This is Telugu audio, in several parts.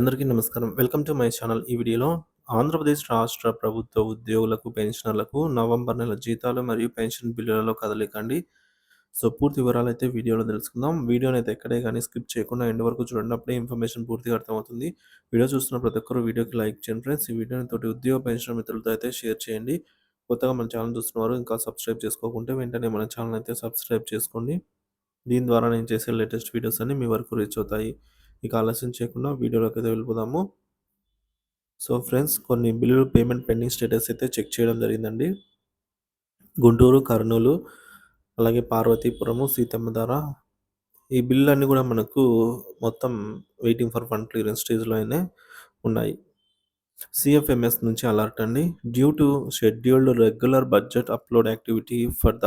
అందరికీ నమస్కారం. Welcome to my channel. ఈ వీడియోలో ఆంధ్రప్రదేశ్ రాష్ట్ర ప్రభుత్వ ఉద్యోగులకు, పెన్షనర్లకు నవంబర్ నెల జీతాలు మరియు పెన్షన్ బిల్లులలో కదలిక అండి. సో, పూర్తి వివరాలైతే వీడియోలో తెలుసుకుందాం. వీడియోనైతే ఎక్కడే గాని స్కిప్ చేయకుండా ఎండ్ వరకు చూడండి. అప్పుడే ఇన్ఫర్మేషన్ పూర్తిగా అర్థమవుతుంది. వీడియో చూస్తున్న ప్రతి ఒక్కరు వీడియోకి లైక్ చేయండి ఫ్రెండ్స్. ఈ వీడియోని తోటి ఉద్యోగ పెన్షన్ మిత్రులతో అయితే షేర్ చేయండి. కొత్తగా మన ఛానల్ చూస్తున్నవారు ఇంకా సబ్స్క్రైబ్ చేసుకోకుంటే వెంటనే మన ఛానల్ అయితే సబ్స్క్రైబ్ చేసుకోండి. దీని ద్వారా నేను చేసే లేటెస్ట్ వీడియోస్ అన్నీ మీ వరకు రీచ్ అవుతాయి. ఇక ఆలస్యం చేయకుండా వీడియోలోకైతే వెళ్ళిపోదాము. సో ఫ్రెండ్స్, కొన్ని బిల్లులు పేమెంట్ పెండింగ్ స్టేటస్ అయితే చెక్ చేయడం జరిగిందండి. గుంటూరు, కర్నూలు, అలాగే పార్వతీపురము, సీతమ్మధార ఈ బిల్లులన్నీ కూడా మనకు మొత్తం వెయిటింగ్ ఫర్ ఫండ్ క్లియరెన్స్ స్టేజ్‌లో అయినే ఉన్నాయి. సీఎఫ్ఎంఎస్ నుంచి అలర్ట్ అండి. Due to scheduled regular budget upload activity for the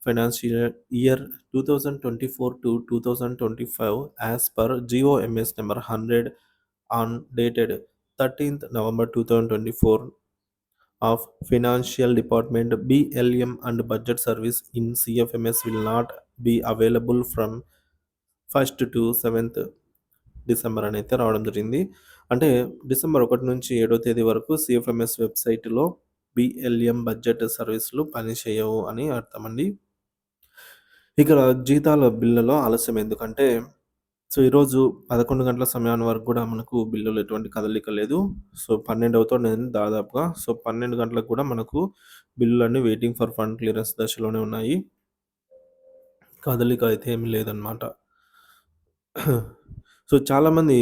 financial year 2024-2025 as per GOMS number 100 on dated 13th November 2024 of Financial Department, BLM and Budget Service in CFMS will not be available from 1st to 7th December అని అయితే రావడం జరిగింది. అంటే డిసెంబర్ 1 నుంచి 7వ తేదీ వరకు సిఎఫ్ఎంఎస్ వెబ్‌సైట్‌లో బిఎల్ఎం బడ్జెట్ సర్వీసులు పనిచేయవు అని అర్థమండి. ఇక్కడ జీతాల బిల్లులో ఆలస్యం ఎందుకంటే, సో, ఈరోజు 11 గంటల సమయాన్ని వరకు కూడా మనకు బిల్లులో ఎటువంటి కదలిక లేదు. సో, 12 అవుతోంది దాదాపుగా. సో, 12 గంటలకు కూడా మనకు బిల్లులన్నీ వెయిటింగ్ ఫర్ ఫండ్ క్లియరెన్స్ దశలోనే ఉన్నాయి. కదలిక అయితే ఏమీ లేదనమాట. సో, చాలామంది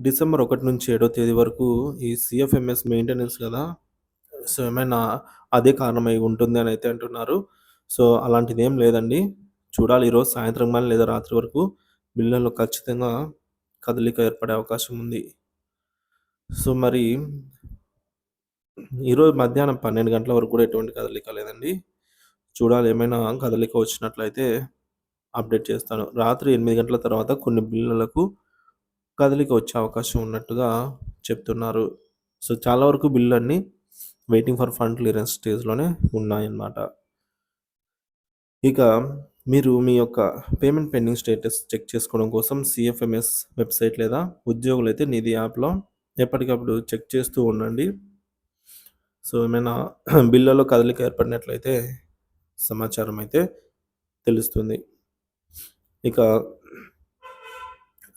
డిసెంబర్ 1 నుంచి 7వ తేదీ వరకు ఈ సీఎఫ్ఎంఎస్ మెయింటెనెన్స్ కదా! సో, ఏమైనా అదే కారణమై ఉంటుంది అని అయితే అంటున్నారు. సో, అలాంటిదేం లేదండి. చూడాలి ఈరోజు సాయంత్రం గాని లేదా రాత్రి వరకు బిల్లుల్లో ఖచ్చితంగా కదలిక ఏర్పడే అవకాశం ఉంది. సో, మరి ఈరోజు మధ్యాహ్నం 12 గంటల వరకు కూడా ఎటువంటి కదలిక లేదండి. చూడాలి, ఏమైనా కదలిక వచ్చినట్లయితే అప్డేట్ చేస్తాను. రాత్రి 8 గంటల తర్వాత కొన్ని బిల్లులకు కదలిక వచ్చే అవకాశం ఉన్నట్టుగా చెప్తున్నారు. సో, చాలా వరకు బిల్లులన్నీ వెయిటింగ్ ఫర్ ఫండ్ క్లియరెన్స్ స్టేజ్‌లోనే ఉన్నాయన్నమాట. ఇక మీరు మీ యొక్క పేమెంట్ పెండింగ్ స్టేటస్ చెక్ చేసుకోవడం కోసం సీఎఫ్ఎంఎస్ వెబ్‌సైట్ లేదా ఉద్యోగులైతే నిధి యాప్‌లో ఎప్పటికప్పుడు చెక్ చేస్తూ ఉండండి. సో, ఏమైనా బిల్లులో కదలిక ఏర్పడినట్లయితే సమాచారం అయితే తెలుస్తుంది. ఇక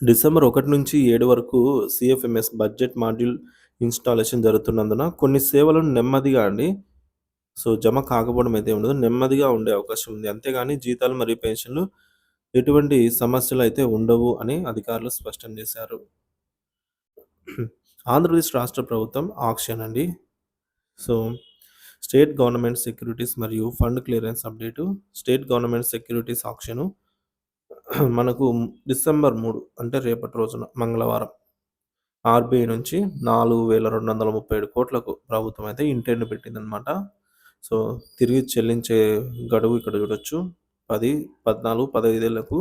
డిసెంబర్ 1 నుంచి 7 వరకు సీఎఫ్ఎంఎస్ బడ్జెట్ మాడ్యూల్ ఇన్‌స్టాలేషన్ జరుగుతున్నందున కొన్ని సేవలు నెమ్మదిగా అండి, సో, జమ కాకపోవడం అయితే ఉండదు. నెమ్మదిగా ఉండే అవకాశం ఉంది. అంతేగాని జీతాలు మరియు పెన్షన్‌లు ఎటువంటి సమస్యలైతే ఉండవు అని అధికారులు స్పష్టం చేశారు. ఆంధ్రప్రదేశ్ రాష్ట్ర ప్రభుత్వం ఆక్షన్ అండి. సో, స్టేట్ గవర్నమెంట్ సెక్యూరిటీస్ మరియు fund clearance update. State government securities auction మనకు డిసెంబర్ 3 అంటే రేపటి రోజున మంగళవారం ఆర్‌బీఐ నుంచి 4,237 కోట్లకు ప్రభుత్వం అయితే ఇంటెండ్ పెట్టిందనమాట. సో, తిరిగి చెల్లించే గడువు ఇక్కడ చూడొచ్చు. 10, 14, 15 ఏళ్లకు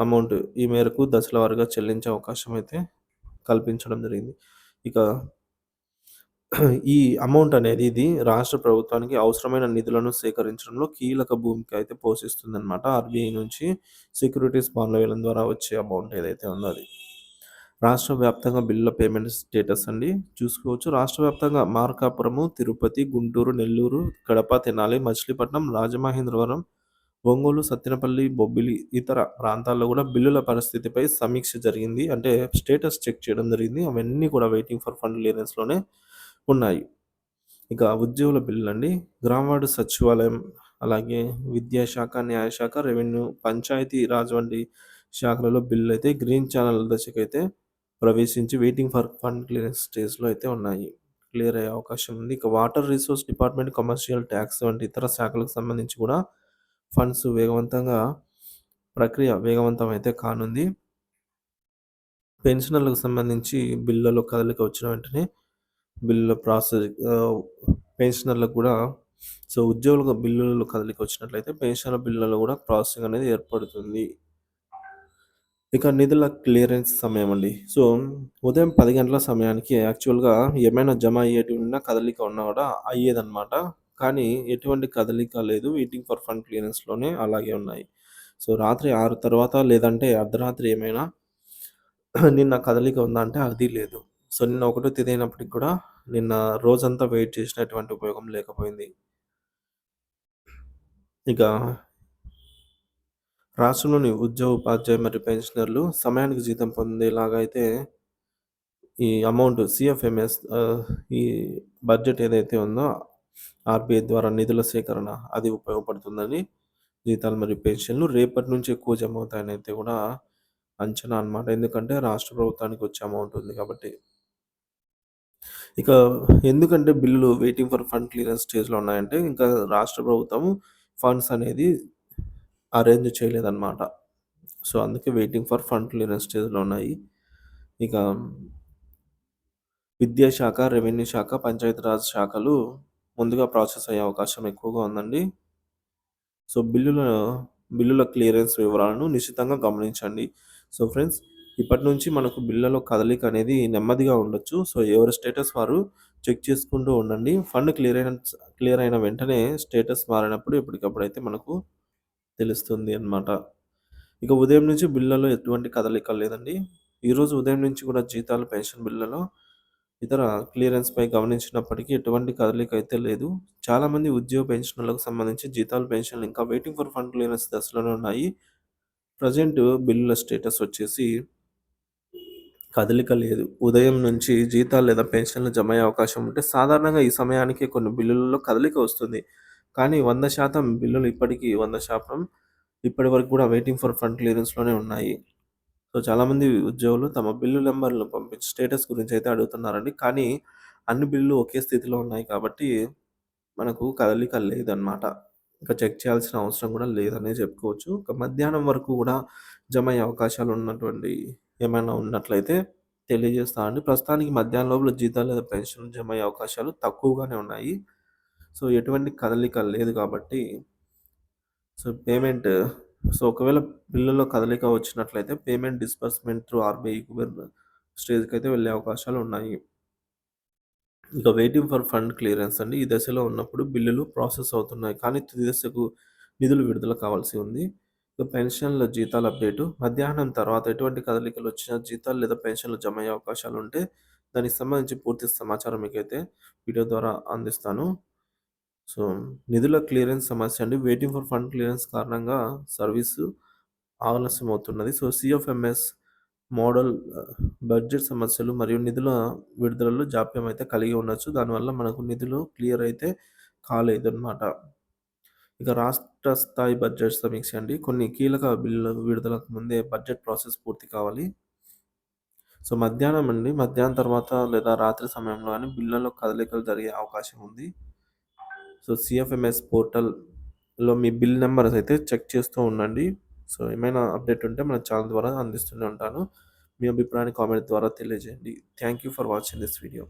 అమౌంట్ ఈ మేరకు దశల వారీగా చెల్లించే అవకాశం అయితే కల్పించడం జరిగింది. ఇక ఈ అమౌంట్ అనేది ఇది రాష్ట్ర ప్రభుత్వానికి అవసరమైన నిధులను సేకరించడంలో కీలక భూమిక అయితే పోషిస్తుందనమాట. ఆర్‌బీఐ నుంచి సెక్యూరిటీస్ బాండ్ల వేలం ద్వారా వచ్చే అమౌంట్ ఏదైతే ఉందో అది. రాష్ట్ర వ్యాప్తంగా బిల్లుల పేమెంట్ స్టేటస్ అండి చూసుకోవచ్చు. రాష్ట్ర వ్యాప్తంగా మార్కాపురము, తిరుపతి, గుంటూరు, నెల్లూరు, కడప, తెనాలి, మచిలీపట్నం, రాజమహేంద్రవరం, ఒంగోలు, సత్తెనపల్లి, బొబ్బిలి ఇతర ప్రాంతాల్లో కూడా బిల్లుల పరిస్థితిపై సమీక్ష జరిగింది. అంటే స్టేటస్ చెక్ చేయడం జరిగింది. అవన్నీ కూడా వెయిటింగ్ ఫర్ ఫండ్ క్లియరెన్స్‌లోనే ఉన్నాయి. ఇక ఉద్యోగుల బిల్లులండి. గ్రామ వార్డు సచివాలయం, అలాగే విద్యాశాఖ, న్యాయశాఖ, రెవెన్యూ, పంచాయతీ రాజ్ వంటి శాఖలలో బిల్లులైతే గ్రీన్ ఛానల్ దశకైతే ప్రవేశించి వెయిటింగ్ ఫర్ ఫండ్ క్లియరెన్స్ స్టేజ్‌లో అయితే ఉన్నాయి. క్లియర్ అయ్యే అవకాశం ఉంది. ఇక water resource department, commercial tax వంటి ఇతర శాఖలకు సంబంధించి కూడా ఫండ్స్ ప్రక్రియ వేగవంతం అయితే కానుంది. పెన్షనర్లకు సంబంధించి బిల్లులో కదలిక వచ్చిన వెంటనే బిల్లుల పెన్షనర్లకు కూడా, సో, ఉద్యోగులకు బిల్లులలో కదలిక వచ్చినట్లయితే పెన్షనర్ బిల్లులలో కూడా ప్రాసెసింగ్ అనేది ఏర్పడుతుంది. ఇక నిధుల క్లియరెన్స్ సమయం అండి. సో, ఉదయం 10 గంటల సమయానికి యాక్చువల్‌గా ఏమైనా జమ అయ్యేటివి ఉన్నా, కదలిక ఉన్నా కూడా అయ్యేదనమాట. కానీ ఎటువంటి కదలిక లేదు. వెయిటింగ్ ఫర్ ఫండ్ క్లియరెన్స్‌లోనే అలాగే ఉన్నాయి. సో, రాత్రి 6 తర్వాత లేదంటే అర్ధరాత్రి ఏమైనా నిన్న కదలిక ఉందా అంటే అది లేదు. సో, నిన్న ఒకటో తేదీ అయినప్పటికి కూడా నిన్న రోజంతా వెయిట్ చేసినా ఎటువంటి ఉపయోగం లేకపోయింది. ఇక రాష్ట్రంలోని ఉద్యోగ, ఉపాధ్యాయ మరియు పెన్షనర్లు సమయానికి జీతం పొందేలాగా అయితే ఈ అమౌంట్ సీఎఫ్ఎంఎస్ ఈ బడ్జెట్ ఏదైతే ఉందో ఆర్‌బీఐ ద్వారా నిధుల సేకరణ అది ఉపయోగపడుతుందని జీతాలు మరియు పెన్షన్‌లు రేపటి నుంచి ఎక్కువ జమ అవుతాయనైతే కూడా అంచనా అనమాట. ఎందుకంటే రాష్ట్ర ప్రభుత్వానికి వచ్చే అమౌంట్ ఉంది కాబట్టి. ఇక ఎందుకంటే బిల్లులు వెయిటింగ్ ఫర్ ఫండ్ క్లియరెన్స్ స్టేజ్‌లో ఉన్నాయంటే ఇంకా రాష్ట్ర ప్రభుత్వం ఫండ్స్ అనేది అరేంజ్ చేయలేదన్నమాట. సో, అందుకే వెయిటింగ్ ఫర్ ఫండ్ క్లియరెన్స్ స్టేజ్‌లో ఉన్నాయి. ఇక విద్యాశాఖ, రెవెన్యూ శాఖ, పంచాయతీరాజ్ శాఖలు ముందుగా ప్రాసెస్ అయ్యే అవకాశం ఎక్కువగా ఉందండి. సో, బిల్లుల క్లియరెన్స్ వివరాలను నిశితంగా గమనించండి. సో, ఫ్రెండ్స్ ఇప్పటి నుంచి మనకు బిల్లులో కదలిక అనేది నెమ్మదిగా ఉండొచ్చు. సో, ఎవరి స్టేటస్ వారు చెక్ చేసుకుంటూ ఉండండి. ఫండ్ క్లియర్ అయిన వెంటనే స్టేటస్ మారినప్పుడు ఎప్పటికప్పుడైతే మనకు తెలుస్తుంది అన్నమాట. ఇక ఉదయం నుంచి బిల్లులలో ఎటువంటి కదలిక లేదండి. ఈరోజు ఉదయం నుంచి కూడా జీతాలు, పెన్షన్ బిల్లులలో ఇతర క్లియరెన్స్‌పై గమనించినప్పటికీ ఎటువంటి కదలిక అయితే లేదు. చాలామంది ఉద్యోగ పెన్షనర్లకు సంబంధించి జీతాలు, పెన్షన్‌లు ఇంకా వెయిటింగ్ ఫర్ ఫండ్ క్లియరెన్స్ దశలోనే ఉన్నాయి. ప్రెజెంట్ బిల్లుల స్టేటస్ వచ్చేసి కదలిక లేదు. ఉదయం నుంచి జీతాలు లేదా పెన్షన్‌లు జమ అయ్యే అవకాశం ఉంటే సాధారణంగా ఈ సమయానికి కొన్ని బిల్లులలో కదలిక వస్తుంది. కానీ 100% బిల్లులు ఇప్పటికీ 100% ఇప్పటివరకు కూడా వెయిటింగ్ ఫర్ ఫండ్ క్లియరెన్స్‌లోనే ఉన్నాయి. సో, చాలామంది ఉద్యోగులు తమ బిల్లు నంబర్‌లను పంపించి స్టేటస్ గురించైతే అడుగుతున్నారండి. కానీ అన్ని బిల్లులు ఒకే స్థితిలో ఉన్నాయి కాబట్టి మనకు కదలిక లేదనమాట. ఇంకా చెక్ చేయాల్సిన అవసరం కూడా లేదనే చెప్పుకోవచ్చు. ఇక మధ్యాహ్నం వరకు కూడా జమ అయ్యే అవకాశాలు ఉన్నటువంటి ఏమైనా ఉన్నట్లయితే తెలియజేస్తా అండి. ప్రస్తుతానికి మధ్యాహ్నం లోపల జీతాలు లేదా పెన్షన్‌లు జమ అయ్యే అవకాశాలు తక్కువగానే ఉన్నాయి. సో, ఎటువంటి కదలిక లేదు కాబట్టి పేమెంట్ ఒకవేళ బిల్లులో కదలిక వచ్చినట్లయితే payment disbursement through RBI Kuber స్టేజ్‌కైతే వెళ్ళే అవకాశాలున్నాయి. ఇక వెయిటింగ్ ఫర్ ఫండ్ క్లియరెన్స్ అండి. ఈ దశలో ఉన్నప్పుడు బిల్లులు ప్రాసెస్ అవుతున్నాయి. కానీ తుది దశకు నిధులు విడుదల కావాల్సి ఉంది. ఇక పెన్షన్‌ల జీతాల అప్డేటు మధ్యాహ్నం తర్వాత ఎటువంటి కదలికలొచ్చినా జీతాలు లేదా పెన్షన్‌లు జమ అయ్యే అవకాశాలుంటే దానికి సంబంధించి పూర్తి సమాచారం మీకైతే వీడియో ద్వారా అందిస్తాను. సో, నిధుల క్లియరెన్స్ సమస్య అండి. వెయిటింగ్ ఫర్ ఫండ్ క్లియరెన్స్ కారణంగా service ఆలస్యమవుతున్నది. So, CFMS model budget సమస్యలు మరియు నిధుల విడుదలలో జాప్యం అయితే కలిగి ఉండొచ్చు. దానివల్ల మనకు నిధులు క్లియర్ అయితే కాలేదన్నమాట. ఇక రాష్ట్ర స్థాయి బడ్జెట్ సమీక్ష అండి. కొన్ని కీలక బిల్లుల విడుదలకు ముందే బడ్జెట్ ప్రాసెస్ పూర్తి కావాలి. సో, మధ్యాహ్నం తర్వాత లేదా రాత్రి సమయంలో గాని బిల్లుల్లో కదలికలు జరిగే అవకాశం ఉంది. సో, సీఎఫ్ఎంఎస్ పోర్టల్‌లో మీ బిల్ నంబర్స్ అయితే చెక్ చేస్తూ ఉండండి. సో, ఏమైనా అప్డేట్ ఉంటే మన ఛానల్ ద్వారా అందిస్తూనే ఉంటాను. మీ అభిప్రాయాన్ని కామెంట్ ద్వారా తెలియజేయండి. Thank you for watching this video.